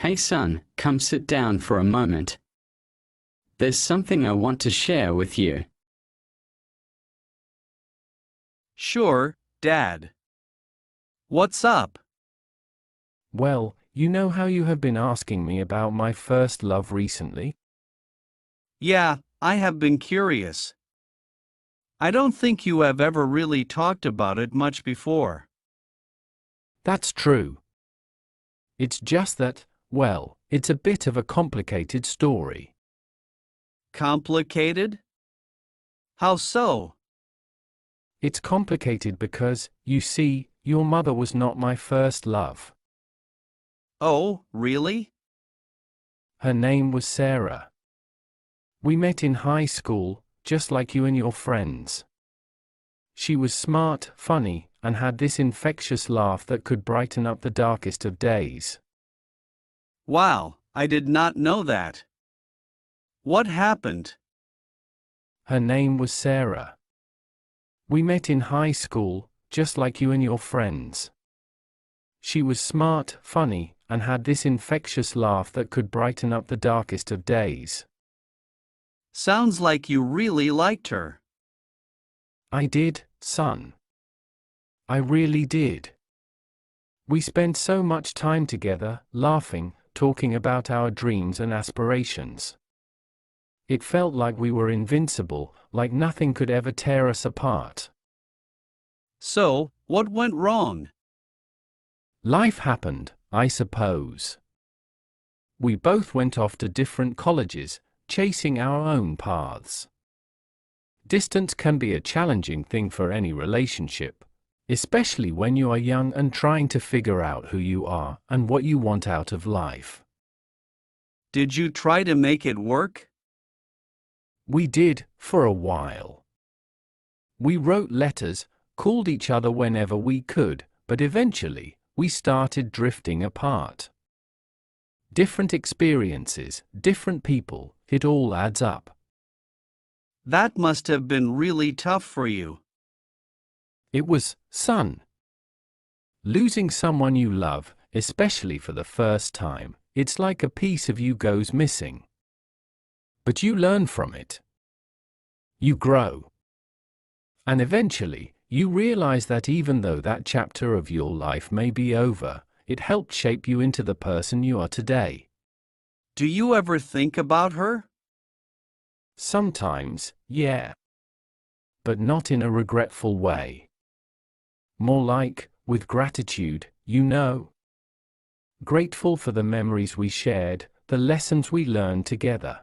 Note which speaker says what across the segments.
Speaker 1: Hey son, come sit down for a moment. There's something I want to share with you.
Speaker 2: Sure, Dad. What's up?
Speaker 3: Well, you know how you have been asking me about my first love recently?
Speaker 2: Yeah, I have been curious. I don't think you have ever really talked about it much before.
Speaker 3: That's true. It's just that, well, it's a bit of a complicated story.
Speaker 2: Complicated? How so?
Speaker 3: It's complicated because, you see, your mother was not my first love.
Speaker 2: Oh, really?
Speaker 3: Her name was Sarah. We met in high school, just like you and your friends. She was smart, funny, and had this infectious laugh that could brighten up the darkest of days.
Speaker 2: Wow, I did not know that. What happened?
Speaker 3: Her name was Sarah. We met in high school, just like you and your friends. She was smart, funny, and had this infectious laugh that could brighten up the darkest of days.
Speaker 2: Sounds like you really liked her.
Speaker 3: I did, son. I really did. We spent so much time together, laughing, talking about our dreams and aspirations. It felt like we were invincible, like nothing could ever tear us apart.
Speaker 2: So, what went wrong?
Speaker 3: Life happened, I suppose. We both went off to different colleges, chasing our own paths. Distance can be a challenging thing for any relationship, especially when you are young and trying to figure out who you are and what you want out of life.
Speaker 2: Did you try to make it work?
Speaker 3: We did, for a while. We wrote letters, called each other whenever we could, but eventually, we started drifting apart. Different experiences, different people, it all adds up.
Speaker 2: That must have been really tough for you.
Speaker 3: It was, son. Losing someone you love, especially for the first time, it's like a piece of you goes missing. But you learn from it. You grow. And eventually, you realize that even though that chapter of your life may be over, it helped shape you into the person you are today.
Speaker 2: Do you ever think about her?
Speaker 3: Sometimes, yeah. But not in a regretful way. More like, with gratitude, you know. Grateful for the memories we shared, the lessons we learned together.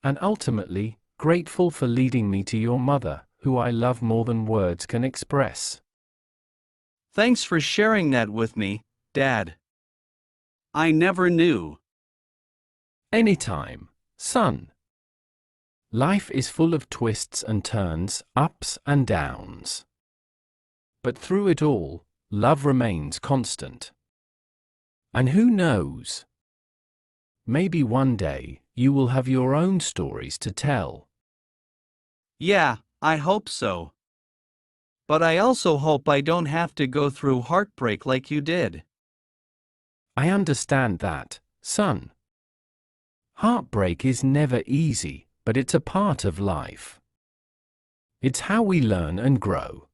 Speaker 3: And ultimately, grateful for leading me to your mother, who I love more than words can express.
Speaker 2: Thanks for sharing that with me, Dad. I never knew.
Speaker 3: Anytime, son. Life is full of twists and turns, ups and downs. But through it all, love remains constant. And who knows? Maybe one day, you will have your own stories to tell.
Speaker 2: Yeah, I hope so. But I also hope I don't have to go through heartbreak like you did.
Speaker 3: I understand that, son. Heartbreak is never easy, but it's a part of life. It's how we learn and grow.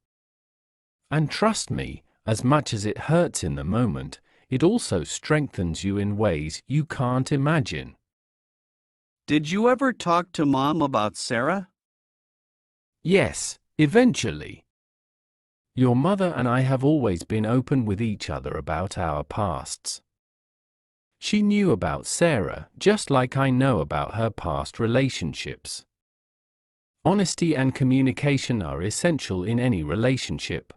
Speaker 3: And trust me, as much as it hurts in the moment, it also strengthens you in ways you can't imagine.
Speaker 2: Did you ever talk to Mom about Sarah?
Speaker 3: Yes, eventually. Your mother and I have always been open with each other about our pasts. She knew about Sarah, just like I know about her past relationships. Honesty and communication are essential in any relationship.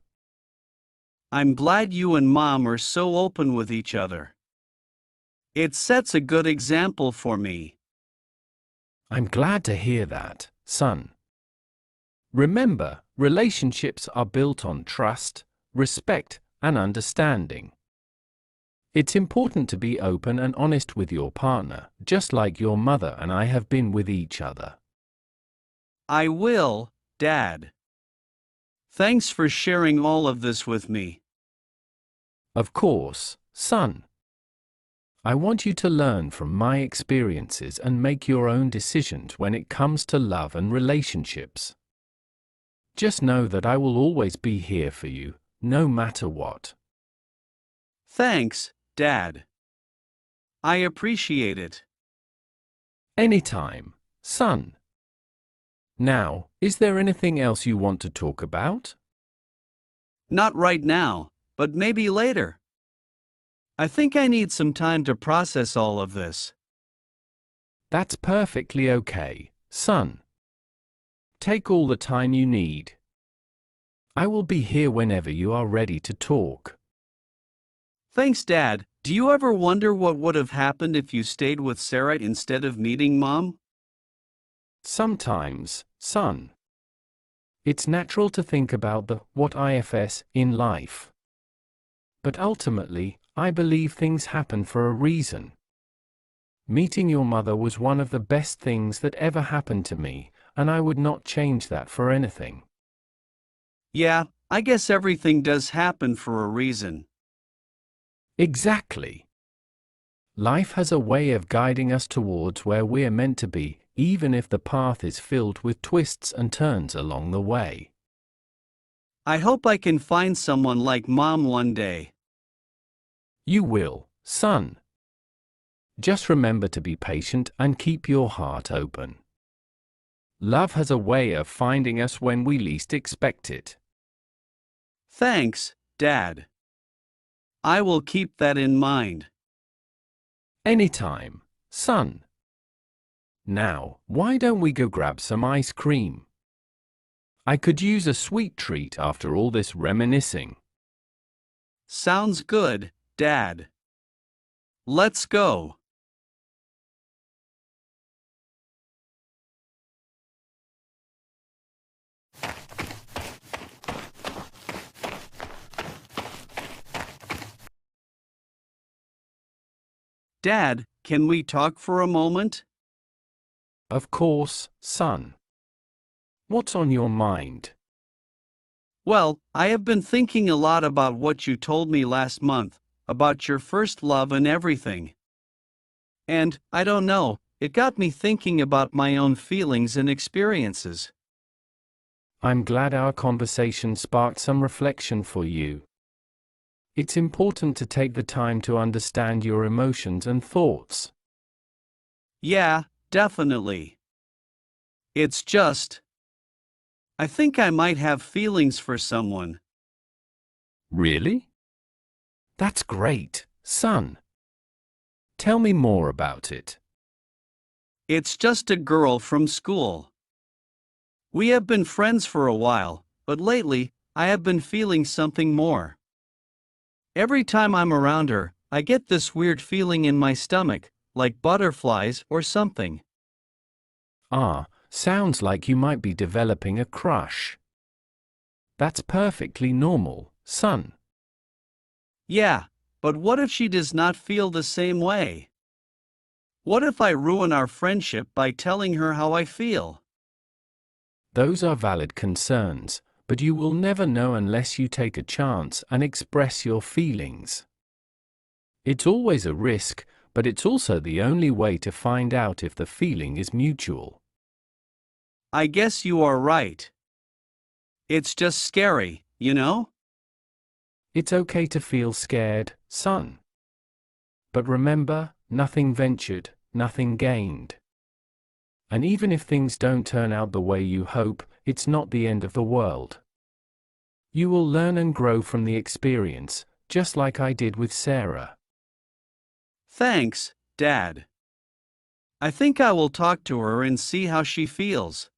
Speaker 2: I'm glad you and Mom are so open with each other. It sets a good example for me.
Speaker 3: I'm glad to hear that, son. Remember, relationships are built on trust, respect, and understanding. It's important to be open and honest with your partner, just like your mother and I have been with each other.
Speaker 2: I will, Dad. Thanks for sharing all of this with me.
Speaker 3: Of course, son. I want you to learn from my experiences and make your own decisions when it comes to love and relationships. Just know that I will always be here for you, no matter what.
Speaker 2: Thanks, Dad. I appreciate it.
Speaker 3: Anytime, son. Now, is there anything else you want to talk about?
Speaker 2: Not right now, but maybe later. I think I need some time to process all of this.
Speaker 3: That's perfectly okay, son. Take all the time you need. I will be here whenever you are ready to talk.
Speaker 2: Thanks, Dad. Do you ever wonder what would have happened if you stayed with Sarah instead of meeting Mom?
Speaker 3: Sometimes, son. It's natural to think about the what ifs in life. But ultimately, I believe things happen for a reason. Meeting your mother was one of the best things that ever happened to me, and I would not change that for anything.
Speaker 2: Yeah, I guess everything does happen for a reason.
Speaker 3: Exactly. Life has a way of guiding us towards where we're meant to be, even if the path is filled with twists and turns along the way.
Speaker 2: I hope I can find someone like Mom one day.
Speaker 3: You will, son. Just remember to be patient and keep your heart open. Love has a way of finding us when we least expect it.
Speaker 2: Thanks, Dad. I will keep that in mind.
Speaker 3: Anytime, son. Now, why don't we go grab some ice cream? I could use a sweet treat after all this reminiscing.
Speaker 2: Sounds good, Dad. Let's go. Dad, can we talk for a moment?
Speaker 3: Of course, son. What's on your mind?
Speaker 2: Well, I have been thinking a lot about what you told me last month, about your first love and everything. And, I don't know, it got me thinking about my own feelings and experiences.
Speaker 3: I'm glad our conversation sparked some reflection for you. It's important to take the time to understand your emotions and thoughts.
Speaker 2: Yeah, definitely. It's just, I think I might have feelings for someone.
Speaker 3: Really? That's great, son. Tell me more about it.
Speaker 2: It's just a girl from school. We have been friends for a while, but lately, I have been feeling something more. Every time I'm around her, I get this weird feeling in my stomach, like butterflies or something.
Speaker 3: Sounds like you might be developing a crush. That's perfectly normal, son.
Speaker 2: Yeah, but what if she does not feel the same way? What if I ruin our friendship by telling her how I feel?
Speaker 3: Those are valid concerns, but you will never know unless you take a chance and express your feelings. It's always a risk, but it's also the only way to find out if the feeling is mutual.
Speaker 2: I guess you are right. It's just scary, you know?
Speaker 3: It's okay to feel scared, son. But remember, nothing ventured, nothing gained. And even if things don't turn out the way you hope, it's not the end of the world. You will learn and grow from the experience, just like I did with Sarah.
Speaker 2: Thanks, Dad. I think I will talk to her and see how she feels.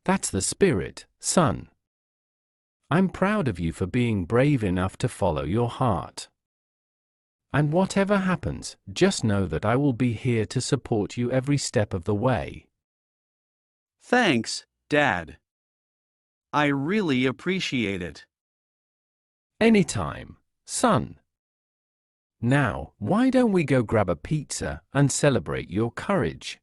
Speaker 3: That's the spirit, son. I'm proud of you for being brave enough to follow your heart. And whatever happens, just know that I will be here to support you every step of the way.
Speaker 2: Thanks, Dad. I really appreciate it.
Speaker 3: Anytime, son. Now, why don't we go grab a pizza and celebrate your courage?